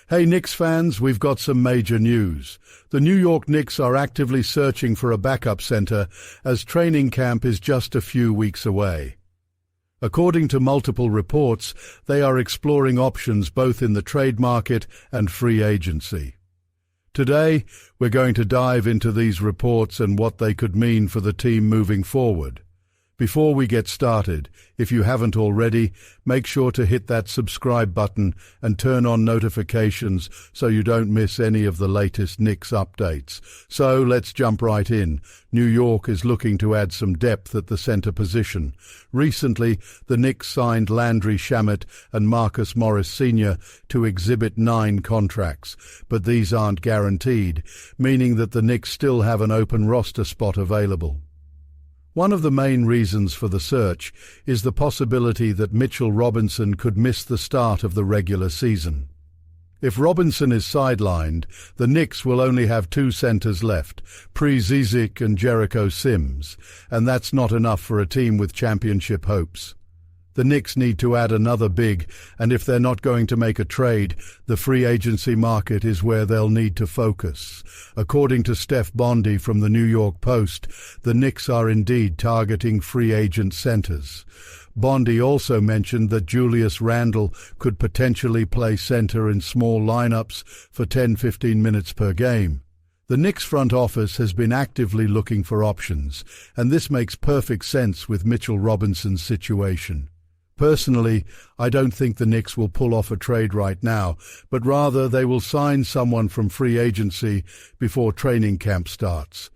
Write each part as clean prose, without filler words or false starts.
Hey Knicks fans, we've got some major news. The New York Knicks are actively searching for a backup center as training camp is just a few weeks away. According to multiple reports, they are exploring options both in the trade market and free agency. Today, we're going to dive into these reports and what they could mean for the team moving forward. Before we get started, if you haven't already, make sure to hit that subscribe button and turn on notifications so you don't miss any of the latest Knicks updates. So let's jump right in. New York is looking to add some depth at the center position. Recently, the Knicks signed Landry Shamet and Marcus Morris Sr. to Exhibit 9 contracts, but these aren't guaranteed, meaning that the Knicks still have an open roster spot available. One of the main reasons for the search is the possibility that Mitchell Robinson could miss the start of the regular season. If Robinson is sidelined, the Knicks will only have two centers left, Zizic and Jericho Sims, and that's not enough for a team with championship hopes. The Knicks need to add another big, and if they're not going to make a trade, the free agency market is where they'll need to focus. According to Steph Bondy from the New York Post, the Knicks are indeed targeting free agent centers. Bondy also mentioned that Julius Randle could potentially play center in small lineups for 10-15 minutes per game. The Knicks front office has been actively looking for options, and this makes perfect sense with Mitchell Robinson's situation. Personally, I don't think the Knicks will pull off a trade right now, but rather they will sign someone from free agency before training camp starts.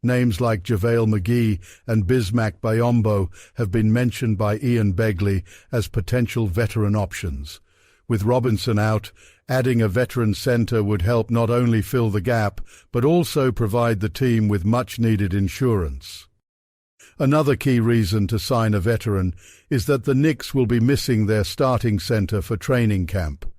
Names like JaVale McGee and Bismack Biyombo have been mentioned by Ian Begley as potential veteran options. With Robinson out, adding a veteran center would help not only fill the gap, but also provide the team with much-needed insurance. Another key reason to sign a veteran is that the Knicks will be missing their starting center for training camp.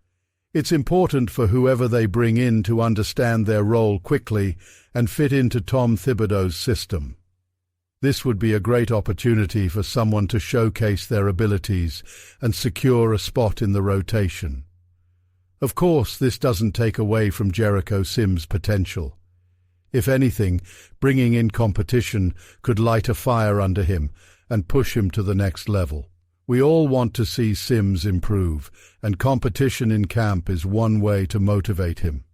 It's important for whoever they bring in to understand their role quickly and fit into Tom Thibodeau's system. This would be a great opportunity for someone to showcase their abilities and secure a spot in the rotation. Of course, this doesn't take away from Jericho Sims' potential. If anything, bringing in competition could light a fire under him and push him to the next level. We all want to see Sims improve, and competition in camp is one way to motivate him.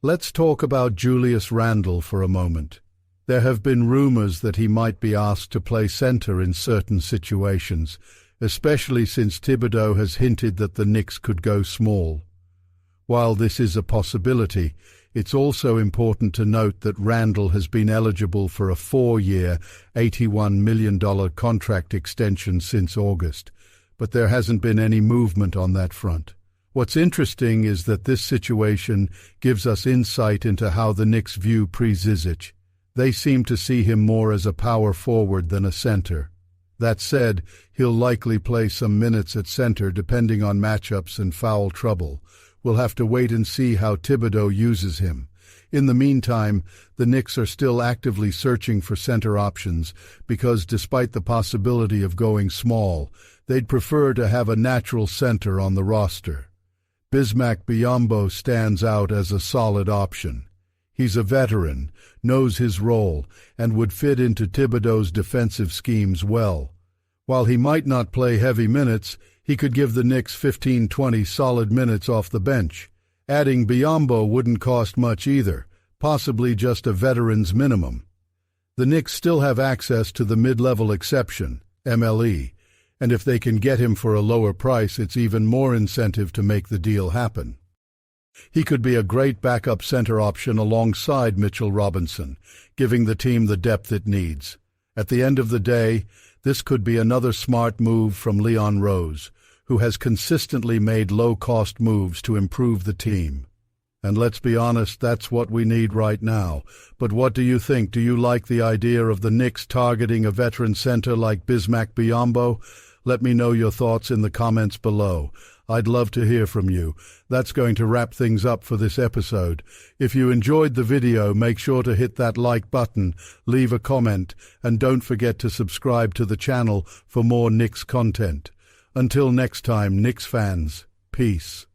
Let's talk about Julius Randle for a moment. There have been rumors that he might be asked to play center in certain situations, especially since Thibodeau has hinted that the Knicks could go small. While this is a possibility, it's also important to note that Randle has been eligible for a 4-year, $81 million contract extension since August, but there hasn't been any movement on that front. What's interesting is that this situation gives us insight into how the Knicks view Zizic. They seem to see him more as a power forward than a center. That said, he'll likely play some minutes at center depending on matchups and foul trouble. We'll have to wait and see how Thibodeau uses him. In the meantime, the Knicks are still actively searching for center options because despite the possibility of going small, they'd prefer to have a natural center on the roster. Bismack Biyombo stands out as a solid option. He's a veteran, knows his role, and would fit into Thibodeau's defensive schemes well. While he might not play heavy minutes, he could give the Knicks 15-20 solid minutes off the bench. Adding Biyombo wouldn't cost much either, possibly just a veteran's minimum. The Knicks still have access to the mid-level exception, MLE, and if they can get him for a lower price, it's even more incentive to make the deal happen. He could be a great backup center option alongside Mitchell Robinson, giving the team the depth it needs. At the end of the day, this could be another smart move from Leon Rose, who has consistently made low-cost moves to improve the team. And let's be honest, that's what we need right now. But what do you think? Do you like the idea of the Knicks targeting a veteran center like Bismack Biyombo? Let me know your thoughts in the comments below. I'd love to hear from you. That's going to wrap things up for this episode. If you enjoyed the video, make sure to hit that like button, leave a comment, and don't forget to subscribe to the channel for more Knicks content. Until next time, Knicks fans, peace.